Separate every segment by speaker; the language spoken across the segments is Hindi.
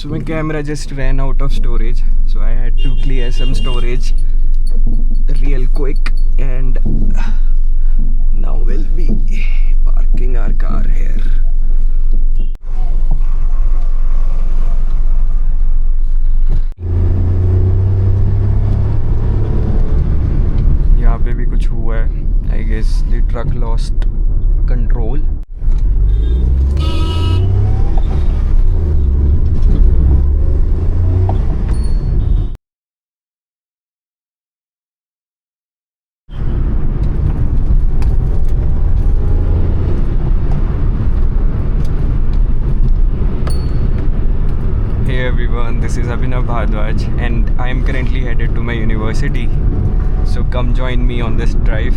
Speaker 1: So my camera just ran out of storage, so I had to clear some storage real quick, and now we'll be parking our car here. यहाँ पे भी कुछ हुआ है. I guess the truck lost control. Hey everyone, this is Abhinav Bhardwaj and I am currently headed to my university. So come join me on this drive.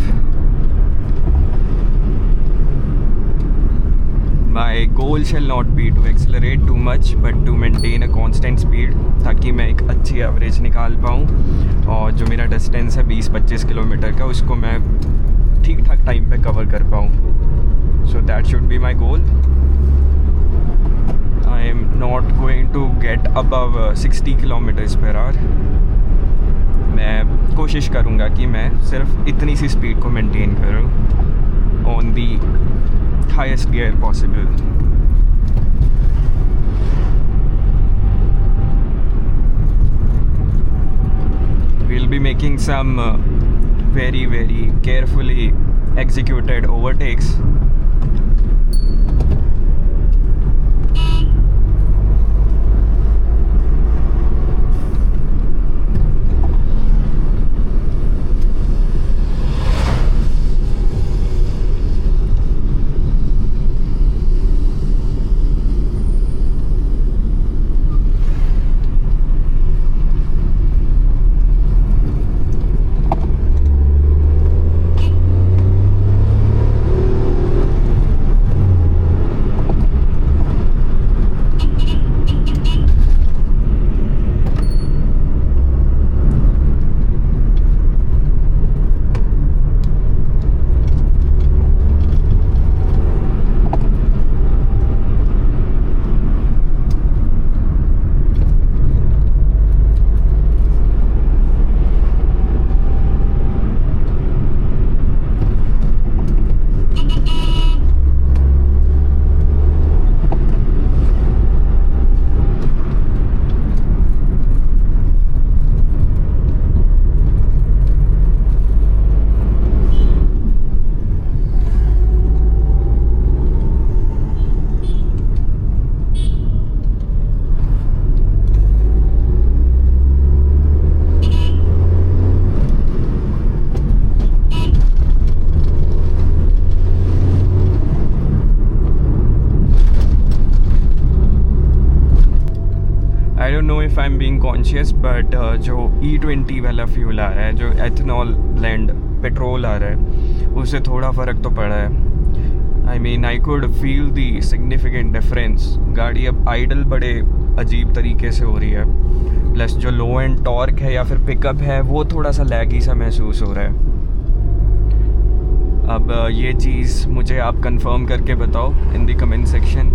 Speaker 1: My goal shall not be to accelerate too much but to maintain a constant speed ताकि मैं एक अच्छी एवरेज निकाल पाऊँ और जो मेरा डिस्टेंस है 20-25 किलोमीटर का उसको मैं ठीक ठाक टाइम पे कवर कर पाऊँ. So that should be my goal. I am not going to get above 60 kilometers per hour. मैं कोशिश करूँगा कि मैं सिर्फ इतनी सी स्पीड को मेंटेन करूँ on the highest gear possible. We'll be making some very carefully executed overtakes. I don't know if I'm being conscious, but जो E20 वाला फ्यूल आ रहा है, जो एथेनॉल ब्लेंड पेट्रोल आ रहा है, उससे थोड़ा फ़र्क तो पड़ा है. I mean, I could feel the significant difference. गाड़ी अब आइडल बड़े अजीब तरीके से हो रही है, प्लस जो लो एंड टॉर्क है या फिर पिकअप है वो थोड़ा सा लैगी सा महसूस हो रहा है. अब ये चीज़ मुझे आप कंफर्म करके बताओ इन द कमेंट सेक्शन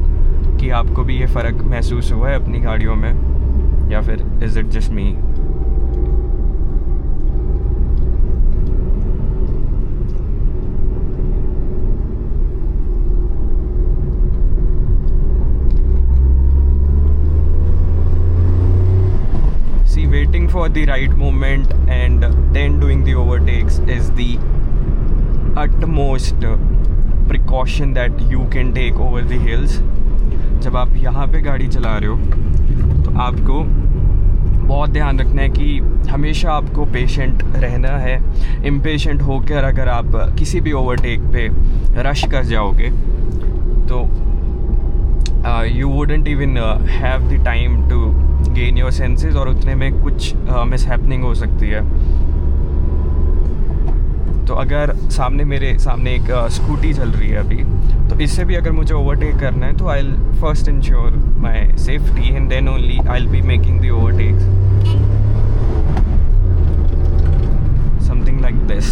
Speaker 1: कि आपको भी ये फ़र्क महसूस हुआ है अपनी गाड़ियों में, या फिर is it just me. See, waiting for the right moment and then doing the overtakes is the utmost precaution that you can take over the hills. जब आप यहाँ पे गाड़ी चला रहे हो तो आपको बहुत ध्यान रखना है कि हमेशा आपको पेशेंट रहना है. इम्पेशेंट होकर अगर आप किसी भी ओवरटेक पे रश कर जाओगे तो you wouldn't even have the time to gain your senses और उतने में कुछ मिसहैपनिंग हो सकती है. तो अगर मेरे सामने एक स्कूटी चल रही है अभी, तो इससे भी अगर मुझे ओवरटेक करना है तो I will first ensure my safety and then only I will be making the overtakes. Something like this.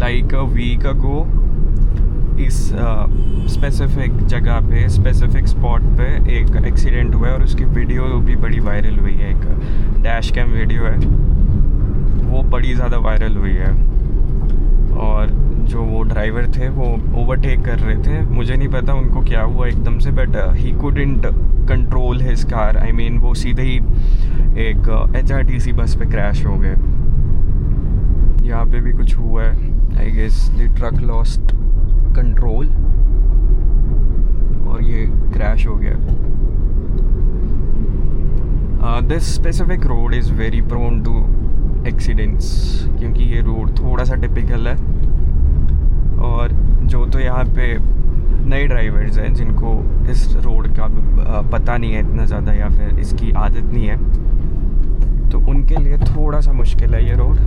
Speaker 1: Like a week ago इस स्पेसिफिक जगह पे, स्पेसिफिक स्पॉट पे एक एक्सीडेंट हुआ है और उसकी वीडियो भी बड़ी वायरल हुई है। एक डैश कैम वीडियो है, वो बड़ी ज़्यादा वायरल हुई है। और जो वो ड्राइवर थे वो ओवरटेक कर रहे थे, मुझे नहीं पता उनको क्या हुआ एकदम से, but he couldn't control his car. I mean वो सीधे ही एक HRTC बस पे क्रैश हो गए। यहाँ पे भी कुछ हुआ है। I guess the truck lost control और ये क्रैश हो गया। This specific road is very prone to accidents, क्योंकि ये रोड थोड़ा सा टिपिकल है। और जो तो यहाँ पे नए ड्राइवर्स हैं जिनको इस रोड का पता नहीं है इतना ज़्यादा, या फिर इसकी आदत नहीं है, तो उनके लिए थोड़ा सा मुश्किल है ये रोड।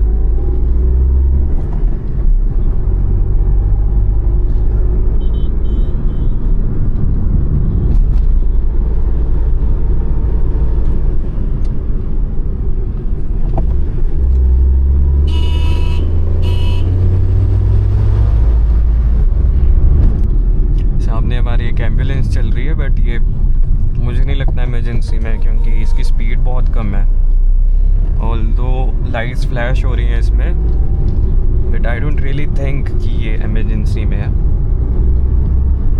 Speaker 1: हमारी एक एम्बुलेंस चल रही है, बट ये मुझे नहीं लगता इमरजेंसी में, क्योंकि इसकी स्पीड बहुत कम है। ऑल्दो लाइट्स फ्लैश हो रही हैं इसमें, but I don't really think कि ये इमरजेंसी में है।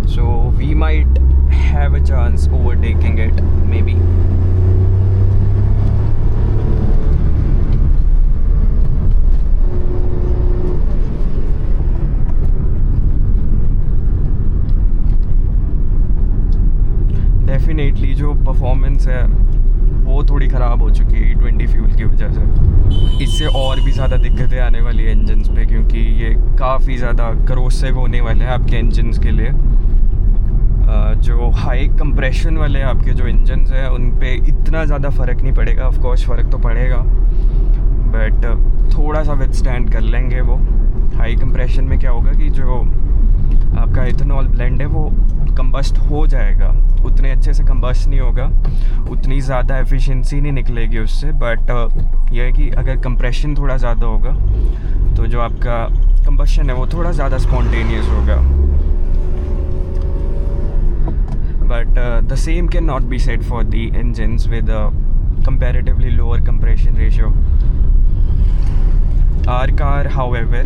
Speaker 1: So we might have a chance overtaking it may be. Definitely जो परफॉर्मेंस है वो थोड़ी ख़राब हो चुकी है E20 फ्यूल की वजह से। इससे और भी ज़्यादा दिक्कतें आने वाली है इंजन्स पे, क्योंकि ये काफ़ी ज़्यादा करोसिव होने वाले हैं आपके इंजन्स के लिए। जो हाई कंप्रेशन वाले आपके जो इंजन्स हैं उन पे इतना ज़्यादा फ़र्क नहीं पड़ेगा। ऑफ कोर्स फ़र्क तो पड़ेगा, बट थोड़ा सा विथस्टैंड कर लेंगे वो। हाई कंप्रेशन में क्या होगा कि जो आपका इथेनॉल ब्लेंड है वो कंबस्ट हो जाएगा, उतने अच्छे से कंबस्ट नहीं होगा, उतनी ज़्यादा एफिशिएंसी नहीं निकलेगी उससे। बट यह है कि अगर कंप्रेशन थोड़ा ज़्यादा होगा तो जो आपका कंबशन है वो थोड़ा ज़्यादा स्पॉन्टेनियस होगा। But the same can not be said for the engines with comparatively lower compression ratio. Our car however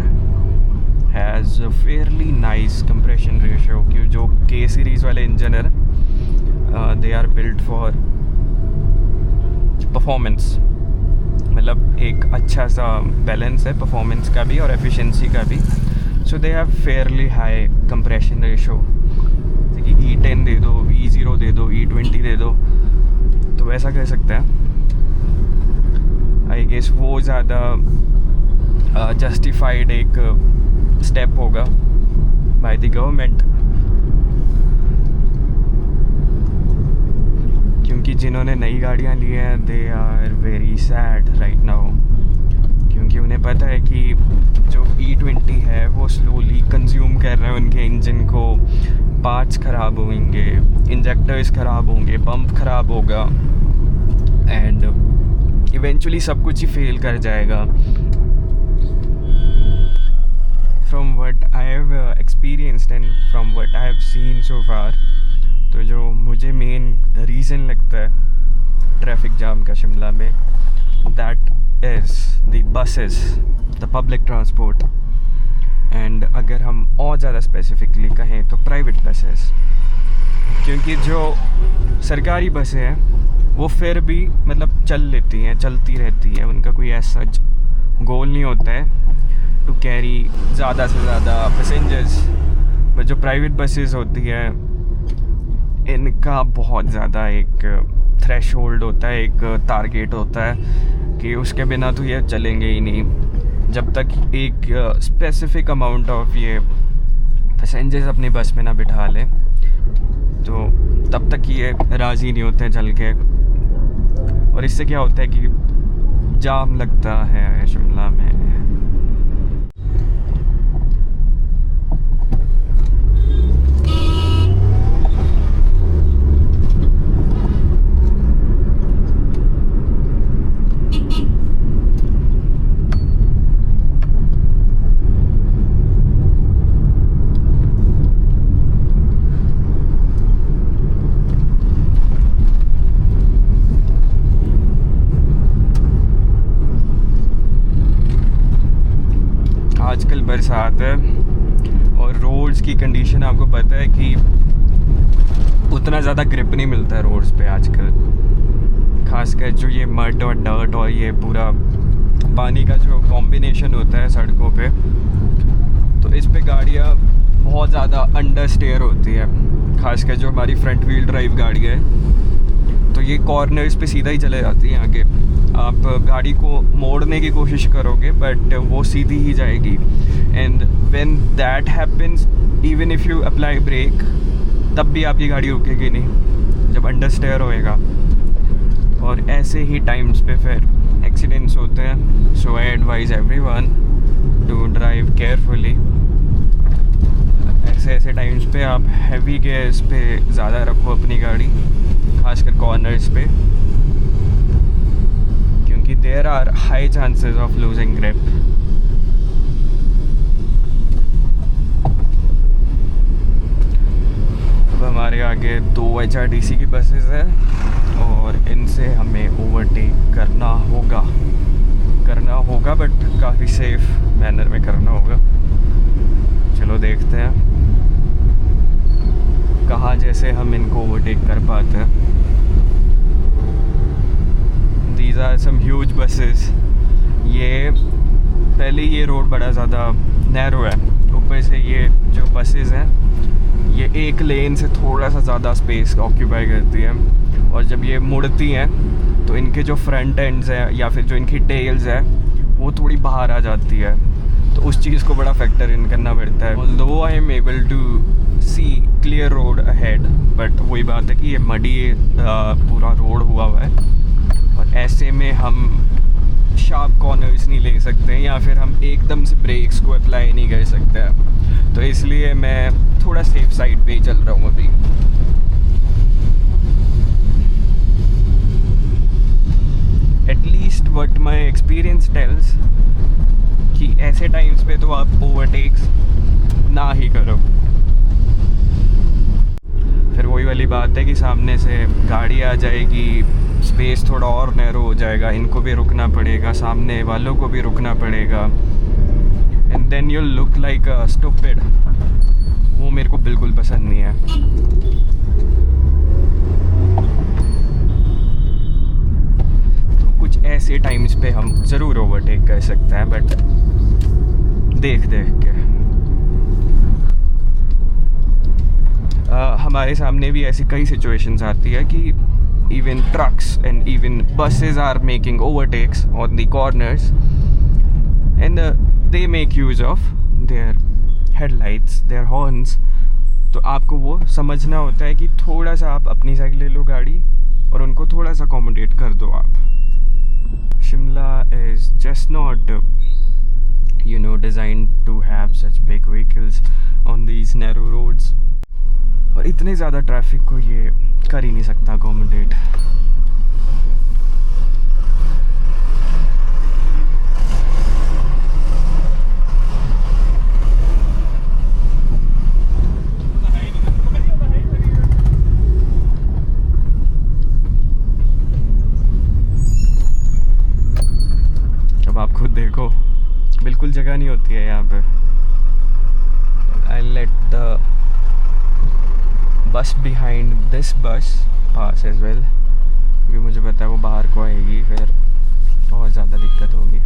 Speaker 1: has a fairly nice compression ratio, क्यों जो K series वाले इंजन है they are built for performance, मतलब एक अच्छा सा बैलेंस है परफॉर्मेंस का भी और एफिशिएंसी का भी। So they have fairly high compression ratio. जैसे कि E10 दे दो, E0 दे दो, E20 दे दो, तो वैसा कह सकते हैं। आई गेस वो ज़्यादा जस्टिफाइड एक स्टेप होगा बाय द गवर्नमेंट, क्योंकि जिन्होंने नई गाड़ियाँ ली हैं they are very sad right now, क्योंकि उन्हें पता है कि जो E20 है वो स्लोली कंज्यूम कर रहे हैं उनके इंजन को। पार्ट्स ख़राब होंगे, इंजेक्टर्स ख़राब होंगे, पंप ख़राब होगा एंड इवेंचुअली सब कुछ ही फेल कर जाएगा। From what I have experienced and from what I have seen so far, तो जो मुझे मेन रीज़न लगता है ट्रैफिक जाम का शिमला में, that is the buses, the public transport. And अगर हम और ज़्यादा स्पेसिफिकली कहें तो प्राइवेट बसेस, क्योंकि जो सरकारी बसें हैं वो फिर भी मतलब चल लेती हैं, चलती रहती हैं, उनका कोई ऐसा गोल नहीं होता है टू कैरी ज़्यादा से ज़्यादा पैसेंजर्स। बट जो प्राइवेट बसेस होती हैं इनका बहुत ज़्यादा एक थ्रेशोल्ड होता है, एक टारगेट होता है कि उसके बिना तो ये चलेंगे ही नहीं। जब तक एक स्पेसिफिक अमाउंट ऑफ ये पैसेंजर्स अपनी बस में ना बिठा लें तो तब तक ये राज़ी नहीं होते चल के। और इससे क्या होता है कि जाम लगता है शिमला में। बरसात है और रोड्स की कंडीशन आपको पता है कि उतना ज़्यादा ग्रिप नहीं मिलता है रोड्स पे आजकल, खासकर जो ये मड और डर्ट और ये पूरा पानी का जो कॉम्बिनेशन होता है सड़कों पे, तो इस पे गाड़ियाँ बहुत ज़्यादा अंडर स्टेयर होती है, खासकर जो हमारी फ्रंट व्हील ड्राइव गाड़ी है। तो ये कॉर्नर्स पे सीधा ही चले जाती है आगे, आप गाड़ी को मोड़ने की कोशिश करोगे बट वो सीधी ही जाएगी। And when that happens, even if you apply brake, तब भी आपकी गाड़ी रुकेगी नहीं जब अंडर स्टेयर होएगा। और ऐसे ही टाइम्स पे फिर एक्सीडेंट्स होते हैं। So I advise everyone to drive carefully. ऐसे टाइम्स पे आप हैवी गियर्स पे ज़्यादा रखो अपनी गाड़ी, खासकर कॉर्नर्स पे, क्योंकि there are high chances of losing grip. अब हमारे आगे 2 HRTC की बसेस हैं और इनसे हमें ओवरटेक करना होगा बट काफ़ी सेफ मैनर में करना होगा। चलो देखते हैं कहाँ जैसे हम इनको ओवरटेक कर पाते हैं। These are some huge buses. ये पहले ये रोड बड़ा ज़्यादा नैरो है, ऊपर से ये जो बसेस हैं ये एक लेन से थोड़ा सा ज़्यादा स्पेस ऑक्यूपाई करती है, और जब ये मुड़ती हैं तो इनके जो फ्रंट एंड्स हैं या फिर जो इनकी टेल्स है वो थोड़ी बाहर आ जाती है, तो उस चीज़ को बड़ा फैक्टर इन करना पड़ता है। Although I am able to see clear road ahead, but वही बात है कि ये मडी पूरा रोड हुआ है और ऐसे में हम शार्प कॉर्नर्स नहीं ले सकते या फिर हम एकदम से ब्रेक्स को अप्लाई नहीं कर सकते, तो इसलिए मैं थोड़ा सेफ साइड पे ही चल रहा हूँ अभी। At least what my experience tells कि ऐसे टाइम्स पे तो आप ओवरटेक्स ना ही करो। फिर वही वाली बात है कि सामने से गाड़ी आ जाएगी, स्पेस थोड़ा और नैरो हो जाएगा, इनको भी रुकना पड़ेगा, सामने वालों को भी रुकना पड़ेगा, and then you look like a stupid. वो मेरे को बिल्कुल पसंद नहीं है। तो कुछ ऐसे टाइम्स पे हम ज़रूर ओवरटेक कर सकते हैं, बट देख के। हमारे सामने भी ऐसी कई सिचुएशंस आती है कि even trucks and even buses are making overtakes on the corners, and they make use of their headlights, their horns. तो आपको वो समझना होता है कि थोड़ा सा आप अपनी साइड ले लो गाड़ी और उनको थोड़ा सा अकोमोडेट कर दो आप। Shimla is just not designed to have such big vehicles on these narrow roads, और इतने ज़्यादा ट्रैफिक को ये कर ही नहीं सकता अकोमोडेट। अब आप खुद देखो, बिल्कुल जगह नहीं होती है यहाँ पे। I let the bus behind this बस पास एज वेल, क्योंकि मुझे पता है वो बाहर को आएगी, फिर और ज़्यादा दिक्कत होगी।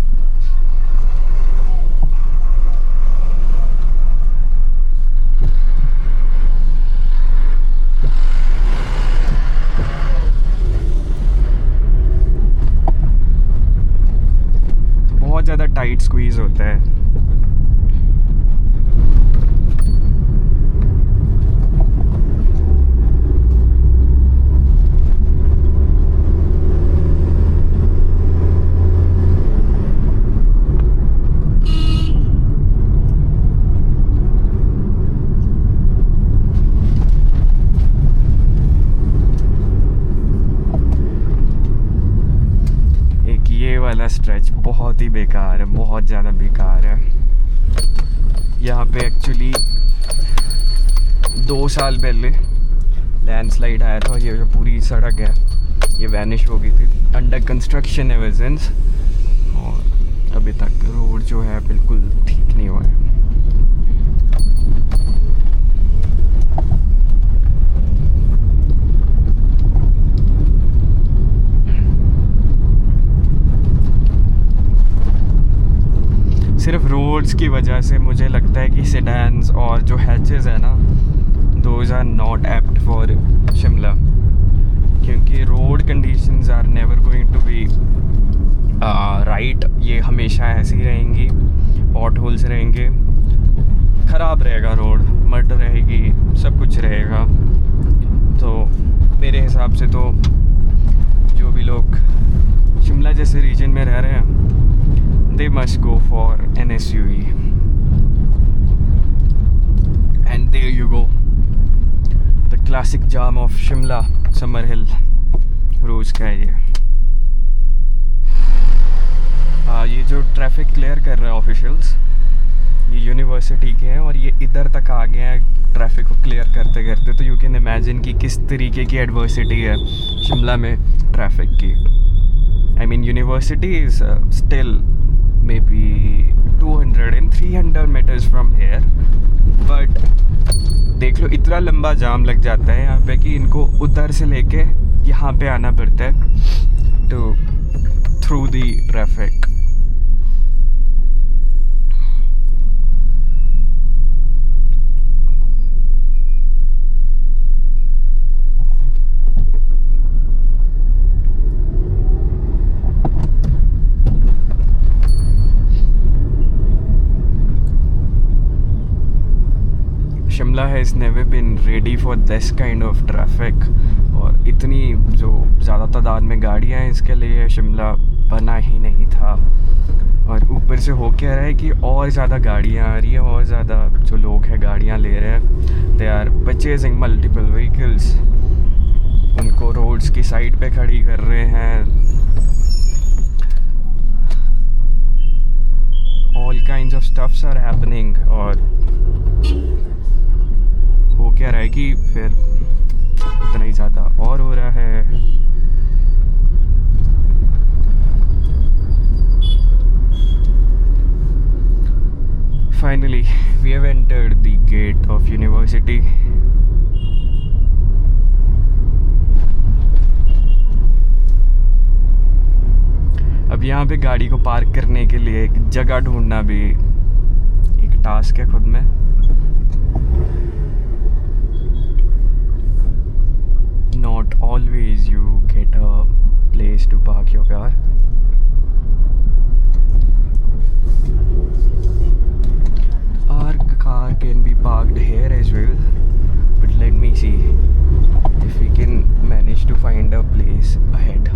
Speaker 1: बहुत ज़्यादा टाइट स्क्वीज़ होता है। वाला स्ट्रेच बहुत ही बेकार है, बहुत ज़्यादा बेकार है। यहाँ पे एक्चुअली 2 साल पहले लैंडस्लाइड आया था और ये जो पूरी सड़क है ये वैनिश हो गई थी। अंडर कंस्ट्रक्शन एवर सिंस, और अभी तक रोड जो है बिल्कुल ठीक नहीं हुआ है। रोड्स की वजह से मुझे लगता है कि सेडान्स और जो हैचेस है ना, those are not apt for Shimla, क्योंकि road conditions are never going to be right. ये हमेशा ऐसी रहेंगी, पॉट होल्स रहेंगे, ख़राब रहेगा रोड, मड रहेगी, सब कुछ रहेगा। तो मेरे हिसाब से तो जो भी लोग शिमला जैसे रीजन में रह रहे हैं, they must go for an SUV। And there you go, the classic jam of Shimla Summer Hill रोज़ का है ये जो ट्रैफिक क्लियर कर रहे हैं ऑफिशियल्स, ये यूनिवर्सिटी के हैं और ये इधर तक आ गए हैं ट्रैफिक को क्लियर करते करते। तो यू कैन इमेजिन कि किस तरीके की एडवर्सिटी है शिमला में ट्रैफिक की। I mean university is still may be 200 and 300 meters from here, but देख लो इतना लंबा जाम लग जाता है यहाँ पे कि इनको उधर से लेके यहाँ पे आना पड़ता है to through the traffic. Shimla has never been ready for this kind of traffic, और इतनी जो ज़्यादा तादाद में गाड़ियाँ हैं इसके लिए शिमला बना ही नहीं था। और ऊपर से हो क्या रहा है कि और ज़्यादा गाड़ियाँ आ रही हैं, और ज़्यादा जो लोग हैं गाड़ियाँ ले रहे हैं, they are purchasing multiple vehicles, उनको रोड्स की साइड पे खड़ी कर रहे हैं। All kinds of stuffs are happening, और हो क्या रहा है कि फिर उतना ही ज़्यादा और हो रहा है। Finally we have entered the gate of university. अब यहाँ पे गाड़ी को पार्क करने के लिए एक जगह ढूंढना भी एक टास्क है खुद में। Not always you get a place to park your car. Our car can be parked here as well, but let me see if we can manage to find a place ahead.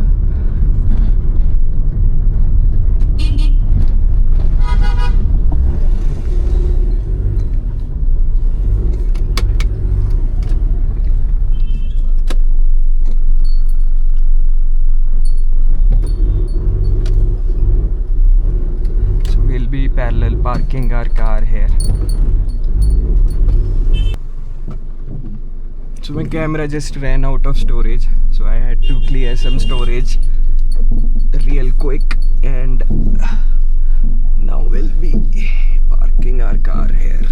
Speaker 1: Parallel parking our car here. So my camera just ran out of storage, so I had to clear some storage real quick, and now we'll be parking our car here.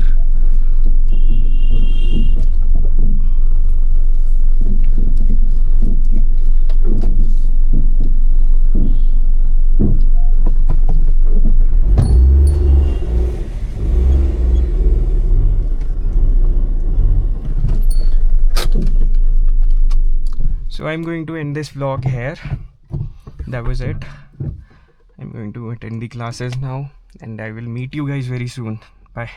Speaker 1: So I'm going to end this vlog here. That was it. I'm going to attend the classes now, and I will meet you guys very soon. Bye.